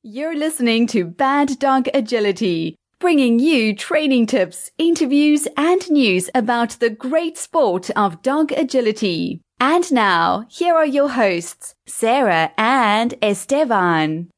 You're listening to Bad Dog Agility, bringing you training tips, interviews, and news about the great sport of dog agility. And now, here are your hosts, Sarah and Esteban.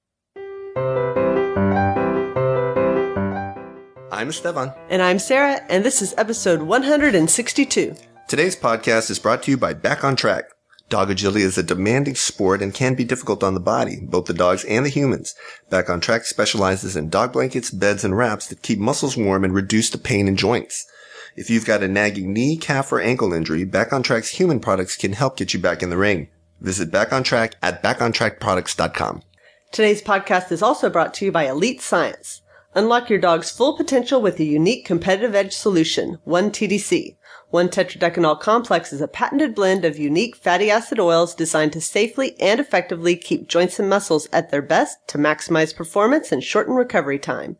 I'm Esteban. And I'm Sarah, and this is episode 162. Today's podcast is brought to you by Back on Track. Dog agility is a demanding sport and can be difficult on the body, both the dogs and the humans. Back on Track specializes in dog blankets, beds, and wraps that keep muscles warm and reduce the pain in joints. If you've got a nagging knee, calf, or ankle injury, Back on Track's human products can help get you back in the ring. Visit Back on Track at backontrackproducts.com. Today's podcast is also brought to you by Elite Science. Unlock your dog's full potential with a unique competitive edge solution, 1TDC. 1-tetradecanol complex is a patented blend of unique fatty acid oils designed to safely and effectively keep joints and muscles at their best to maximize performance and shorten recovery time.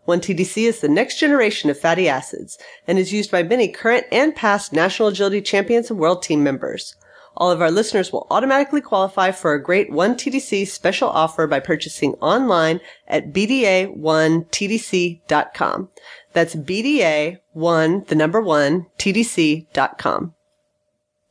1TDC is the next generation of fatty acids and is used by many current and past national agility champions and world team members. All of our listeners will automatically qualify for a great 1TDC special offer by purchasing online at bda1tdc.com. That's bda1, TDC.com.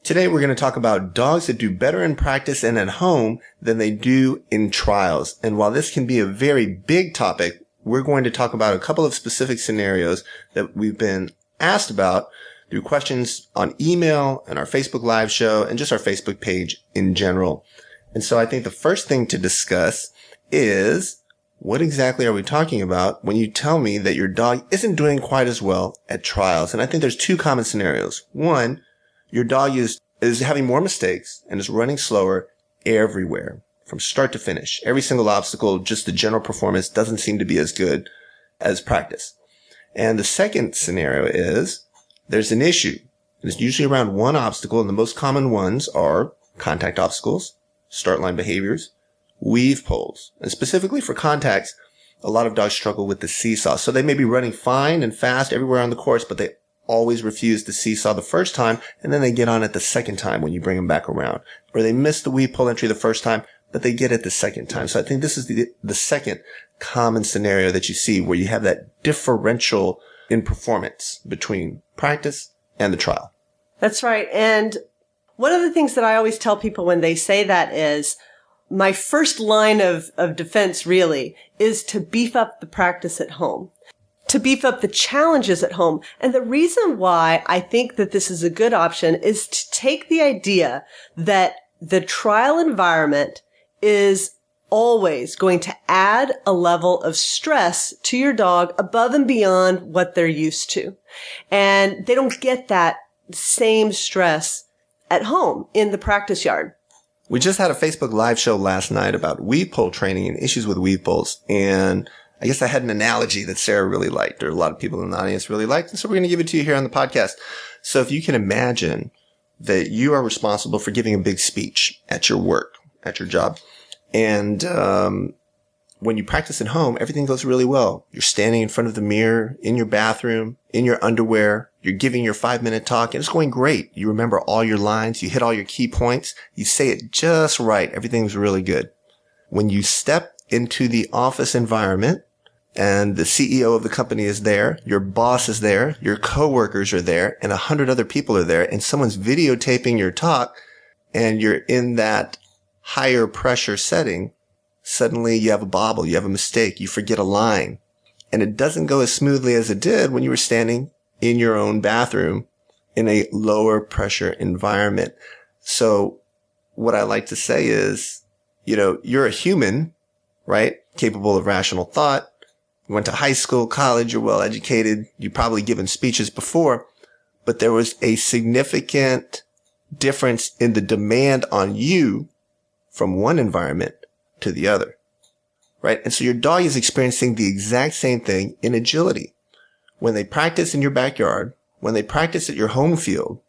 Today we're going to talk about dogs that do better in practice and at home than they do in trials. And while this can be a very big topic, we're going to talk about a couple of specific scenarios that we've been asked about through questions on email and our Facebook live show and just our Facebook page in general. And so I think the first thing to discuss is, what exactly are we talking about when you tell me that your dog isn't doing quite as well at trials? And I think there's two common scenarios. One, your dog is having more mistakes and is running slower everywhere from start to finish. Every single obstacle, just the general performance doesn't seem to be as good as practice. And the second scenario is, there's an issue. It's usually around one obstacle, and the most common ones are contact obstacles, start line behaviors, weave poles. And specifically for contacts, a lot of dogs struggle with the seesaw. So they may be running fine and fast everywhere on the course, but they always refuse the seesaw the first time, and then they get on it the second time when you bring them back around. Or they miss the weave pole entry the first time, but they get it the second time. So I think this is the second common scenario that you see where you have that differential in performance between practice and the trial. That's right. And one of the things that I always tell people when they say that is, my first line of defense really is to beef up the practice at home, to beef up the challenges at home. And the reason why I think that this is a good option is to take the idea that the trial environment is always going to add a level of stress to your dog above and beyond what they're used to. And they don't get that same stress at home in the practice yard. We just had a Facebook live show last night about weave pole training and issues with weave poles. And I guess I had an analogy that Sarah really liked, or a lot of people in the audience really liked. And so we're going to give it to you here on the podcast. So if you can imagine that you are responsible for giving a big speech at your work, at your job. And when you practice at home, everything goes really well. You're standing in front of the mirror, in your bathroom, in your underwear. You're giving your 5-minute talk, and it's going great. You remember all your lines. You hit all your key points. You say it just right. Everything's really good. When you step into the office environment and the CEO of the company is there, your boss is there, your coworkers are there, and 100 other people are there, and someone's videotaping your talk, and you're in that higher pressure setting, suddenly you have a bobble, you have a mistake, you forget a line. And it doesn't go as smoothly as it did when you were standing in your own bathroom in a lower pressure environment. So what I like to say is, you're a human, right? Capable of rational thought. You went to high school, college, you're well educated. You've probably given speeches before, but there was a significant difference in the demand on you from one environment to the other, right? And so your dog is experiencing the exact same thing in agility. When they practice in your backyard, when they practice at your home field,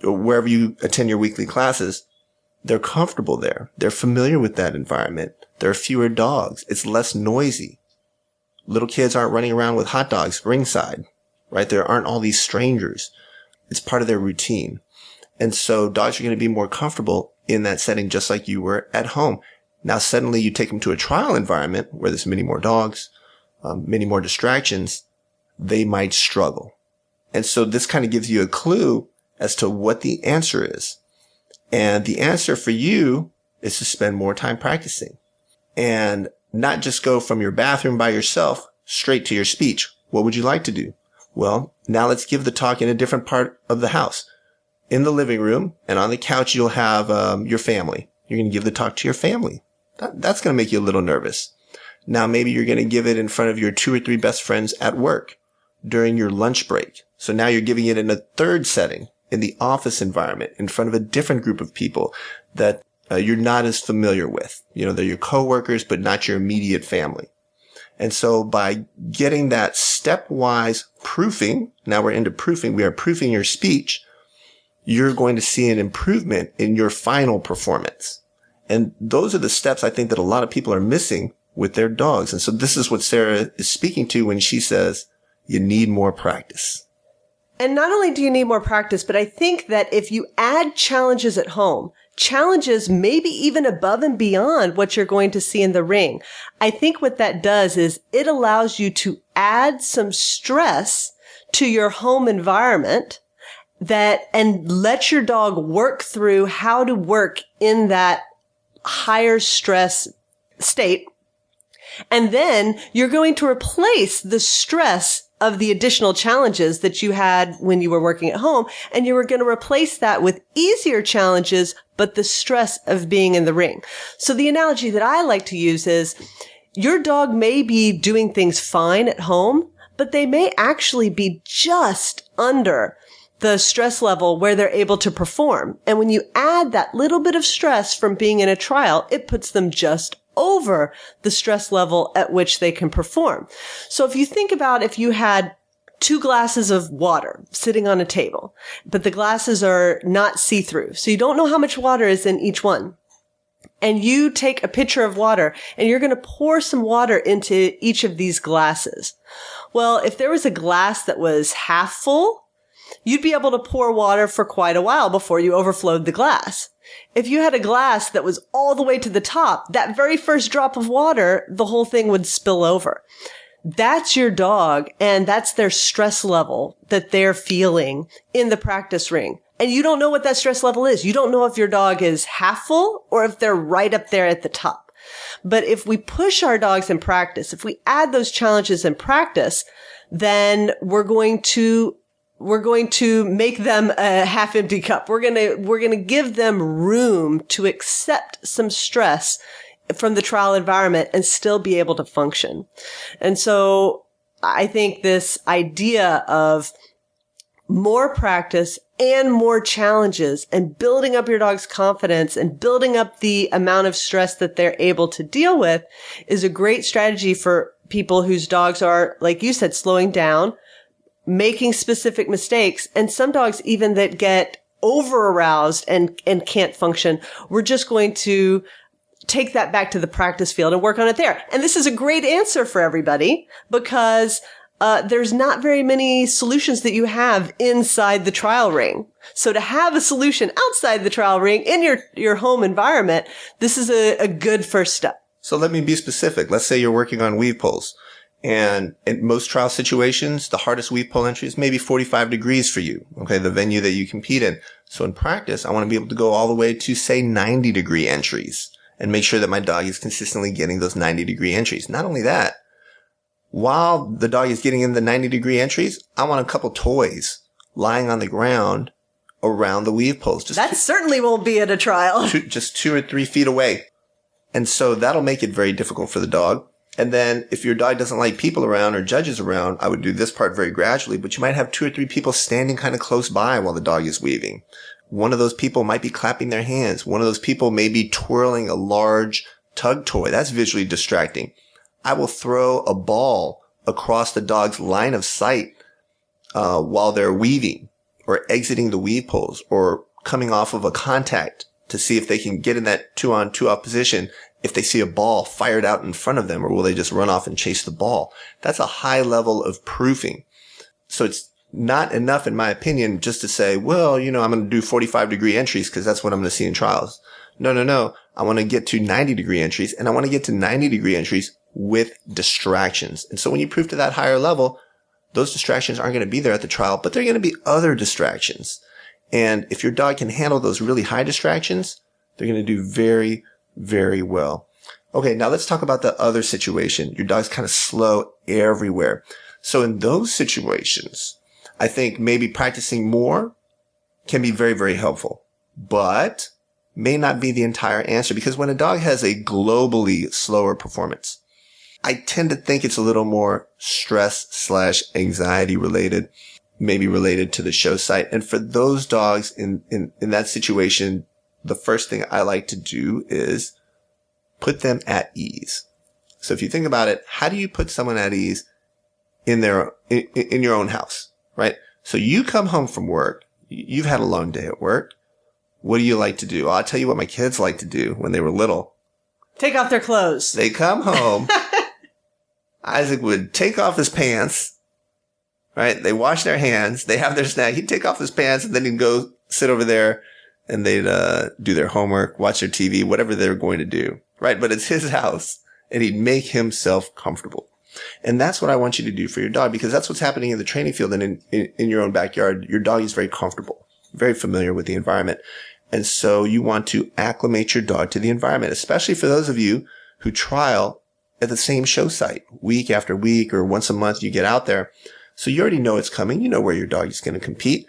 or wherever you attend your weekly classes, they're comfortable there. They're familiar with that environment. There are fewer dogs. It's less noisy. Little kids aren't running around with hot dogs ringside, right? There aren't all these strangers. It's part of their routine. And so dogs are going to be more comfortable in that setting, just like you were at home. Now suddenly you take them to a trial environment where there's many more dogs, many more distractions, they might struggle. And so this kind of gives you a clue as to what the answer is. And the answer for you is to spend more time practicing and not just go from your bathroom by yourself straight to your speech. What would you like to do? Well, now let's give the talk in a different part of the house. In the living room and on the couch, you'll have your family. You're going to give the talk to your family. That's going to make you a little nervous. Now, maybe you're going to give it in front of your 2 or 3 best friends at work during your lunch break. So now you're giving it in a third setting, in the office environment, in front of a different group of people that you're not as familiar with. You know, they're your coworkers, but not your immediate family. And so by getting that stepwise proofing, now we're into proofing, we are proofing your speech, you're going to see an improvement in your final performance. And those are the steps I think that a lot of people are missing with their dogs. And so this is what Sarah is speaking to when she says, you need more practice. And not only do you need more practice, but I think that if you add challenges at home, challenges maybe even above and beyond what you're going to see in the ring, I think what that does is it allows you to add some stress to your home environment and let your dog work through how to work in that higher stress state. And then you're going to replace the stress of the additional challenges that you had when you were working at home. And you were going to replace that with easier challenges, but the stress of being in the ring. So the analogy that I like to use is your dog may be doing things fine at home, but they may actually be just under the stress level where they're able to perform. And when you add that little bit of stress from being in a trial, it puts them just over the stress level at which they can perform. So if you think about if you had 2 glasses of water sitting on a table, but the glasses are not see-through, so you don't know how much water is in each one. And you take a pitcher of water and you're going to pour some water into each of these glasses. Well, if there was a glass that was half full, you'd be able to pour water for quite a while before you overflowed the glass. If you had a glass that was all the way to the top, that very first drop of water, the whole thing would spill over. That's your dog, and that's their stress level that they're feeling in the practice ring. And you don't know what that stress level is. You don't know if your dog is half full or if they're right up there at the top. But if we push our dogs in practice, if we add those challenges in practice, then we're going to make them a half empty cup. We're going to give them room to accept some stress from the trial environment and still be able to function. And so I think this idea of more practice and more challenges and building up your dog's confidence and building up the amount of stress that they're able to deal with is a great strategy for people whose dogs are, like you said, slowing down, making specific mistakes, and some dogs even that get over aroused and can't function. We're just going to take that back to the practice field and work on it there. And this is a great answer for everybody because there's not very many solutions that you have inside the trial ring. So to have a solution outside the trial ring in your home environment, this is a good first step. So let me be specific. Let's say you're working on weave pulls. And in most trial situations, the hardest weave pull entry is maybe 45 degrees for you. Okay. The venue that you compete in. So in practice, I want to be able to go all the way to say 90-degree entries and make sure that my dog is consistently getting those 90-degree entries. Not only that, while the dog is getting in the 90-degree entries, I want a couple toys lying on the ground around the weave pulls. That certainly won't be at a trial. Just 2 or 3 feet away. And so that'll make it very difficult for the dog. And then if your dog doesn't like people around or judges around, I would do this part very gradually, but you might have 2 or 3 people standing kind of close by while the dog is weaving. One of those people might be clapping their hands. One of those people may be twirling a large tug toy. That's visually distracting. I will throw a ball across the dog's line of sight while they're weaving or exiting the weave pulls or coming off of a contact to see if they can get in that 2-on-2-off position if they see a ball fired out in front of them, or will they just run off and chase the ball? That's a high level of proofing. So it's not enough, in my opinion, just to say, well, I'm going to do 45-degree entries because that's what I'm going to see in trials. No. I want to get to 90-degree entries, and I want to get to 90-degree entries with distractions. And so when you prove to that higher level, those distractions aren't going to be there at the trial, but they're going to be other distractions. And if your dog can handle those really high distractions, they're going to do very, very well. Okay, now let's talk about the other situation. Your dog's kind of slow everywhere. So in those situations, I think maybe practicing more can be very, very helpful, but may not be the entire answer, because when a dog has a globally slower performance, I tend to think it's a little more stress/anxiety related, maybe related to the show site. And for those dogs in that situation, the first thing I like to do is put them at ease. So if you think about it, how do you put someone at ease in your own house, right? So you come home from work. You've had a long day at work. What do you like to do? I'll tell you what my kids like to do when they were little. Take off their clothes. They come home. Isaac would take off his pants, right? They wash their hands. They have their snack. He'd take off his pants, and then he'd go sit over there, and they'd do their homework, watch their TV, whatever they were going to do, right? But it's his house, and he'd make himself comfortable. And that's what I want you to do for your dog, because that's what's happening in the training field and in your own backyard. Your dog is very comfortable, very familiar with the environment. And so you want to acclimate your dog to the environment, especially for those of you who trial at the same show site week after week, or once a month you get out there. So you already know it's coming. You know where your dog is going to compete.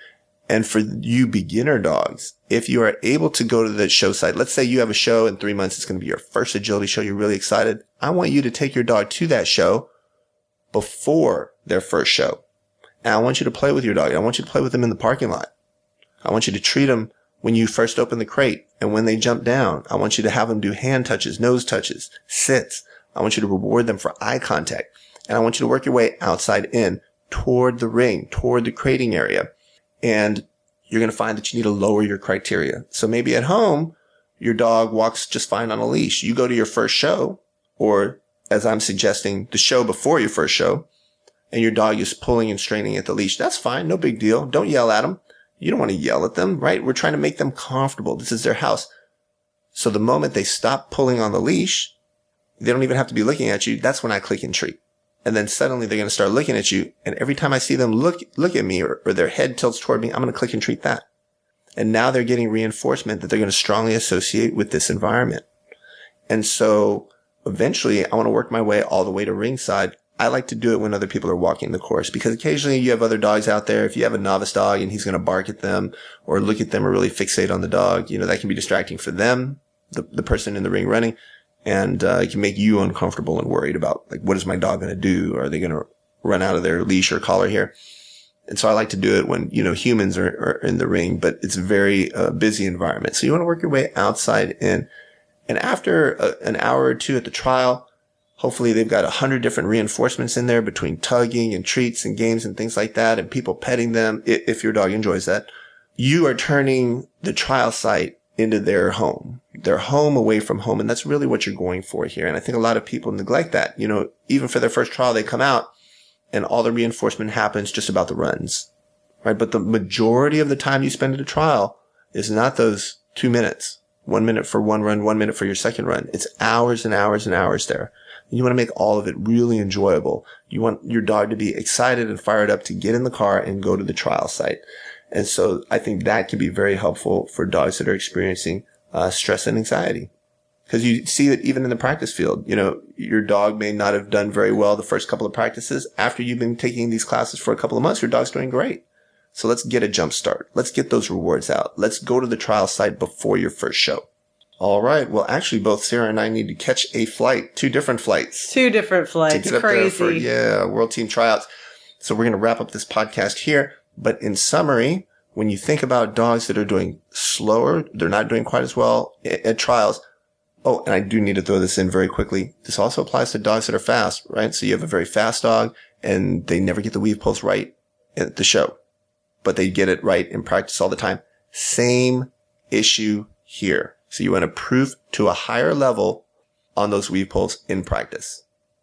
And for you beginner dogs, if you are able to go to the show site, let's say you have a show in 3 months, it's going to be your first agility show. You're really excited. I want you to take your dog to that show before their first show. And I want you to play with your dog. I want you to play with them in the parking lot. I want you to treat them when you first open the crate and when they jump down. I want you to have them do hand touches, nose touches, sits. I want you to reward them for eye contact. And I want you to work your way outside in toward the ring, toward the crating area. And you're going to find that you need to lower your criteria. So maybe at home, your dog walks just fine on a leash. You go to your first show, or as I'm suggesting, the show before your first show, and your dog is pulling and straining at the leash. That's fine. No big deal. Don't yell at them. You don't want to yell at them, right? We're trying to make them comfortable. This is their house. So the moment they stop pulling on the leash, they don't even have to be looking at you. That's when I click and treat. And then suddenly they're going to start looking at you. And every time I see them look at me, or their head tilts toward me, I'm going to click and treat that. And now they're getting reinforcement that they're going to strongly associate with this environment. And so eventually I want to work my way all the way to ringside. I like to do it when other people are walking the course, because occasionally you have other dogs out there. If you have a novice dog and he's going to bark at them or look at them or really fixate on the dog, that can be distracting for them, the person in the ring running. And it can make you uncomfortable and worried about, like, what is my dog going to do? Are they going to run out of their leash or collar here? And so I like to do it when, humans are in the ring, but it's a very busy environment. So you want to work your way outside in. And after an hour or two at the trial, hopefully they've got 100 different reinforcements in there between tugging and treats and games and things like that, and people petting them, if your dog enjoys that. You are turning the trial site into their home away from home. And that's really what you're going for here. And I think a lot of people neglect that. Even for their first trial, they come out and all the reinforcement happens just about the runs, right? But the majority of the time you spend at a trial is not those 2 minutes, 1 minute for one run, 1 minute for your second run. It's hours and hours and hours there. You want to make all of it really enjoyable. You want your dog to be excited and fired up to get in the car and go to the trial site. And so I think that can be very helpful for dogs that are experiencing stress and anxiety. Because you see that even in the practice field, your dog may not have done very well the first couple of practices. After you've been taking these classes for a couple of months, your dog's doing great. So let's get a jump start. Let's get those rewards out. Let's go to the trial site before your first show. All right. Well, actually, both Sarah and I need to catch a flight, 2 different flights. 2 different flights. To get up Crazy. there for, World Team Tryouts. So we're going to wrap up this podcast here. But in summary, when you think about dogs that are doing slower, they're not doing quite as well at trials. Oh, and I do need to throw this in very quickly. This also applies to dogs that are fast, right? So you have a very fast dog and they never get the weave pulse right at the show, but they get it right in practice all the time. Same issue here. So you want to prove to a higher level on those weave pulls in practice.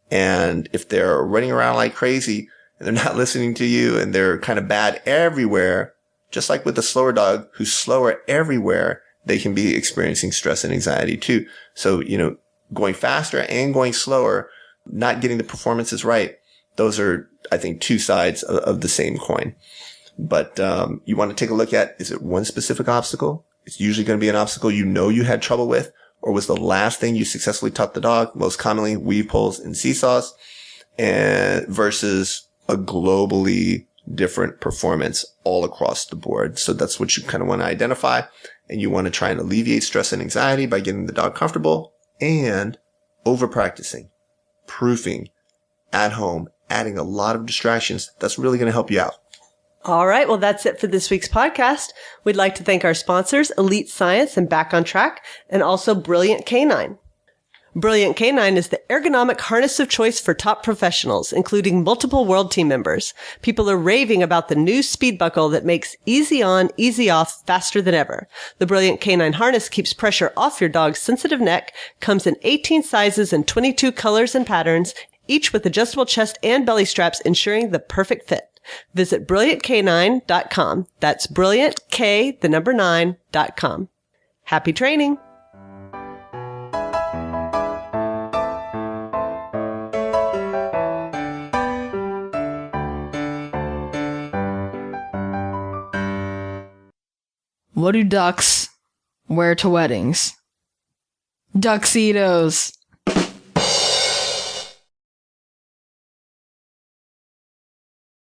And if they're running around like crazy and they're not listening to you and they're kind of bad everywhere, just like with the slower dog who's slower everywhere, they can be experiencing stress and anxiety too. So, going faster and going slower, not getting the performances right, those are, I think, two sides of the same coin. But you want to take a look at, is it one specific obstacle? It's usually going to be an obstacle you had trouble with, or was the last thing you successfully taught the dog, most commonly weave pulls and seesaws, and versus a globally different performance all across the board. So that's what you kind of want to identify. And you want to try and alleviate stress and anxiety by getting the dog comfortable and over practicing, proofing at home, adding a lot of distractions. That's really going to help you out. All right. Well, that's it for this week's podcast. We'd like to thank our sponsors, Elite Science and Back on Track, and also Brilliant Canine. Brilliant Canine is the ergonomic harness of choice for top professionals, including multiple world team members. People are raving about the new speed buckle that makes easy on, easy off faster than ever. The Brilliant Canine harness keeps pressure off your dog's sensitive neck, comes in 18 sizes and 22 colors and patterns, each with adjustable chest and belly straps, ensuring the perfect fit. Visit brilliantcanine.com. That's brilliant9.com. Happy training! What do ducks wear to weddings? Tuxedos.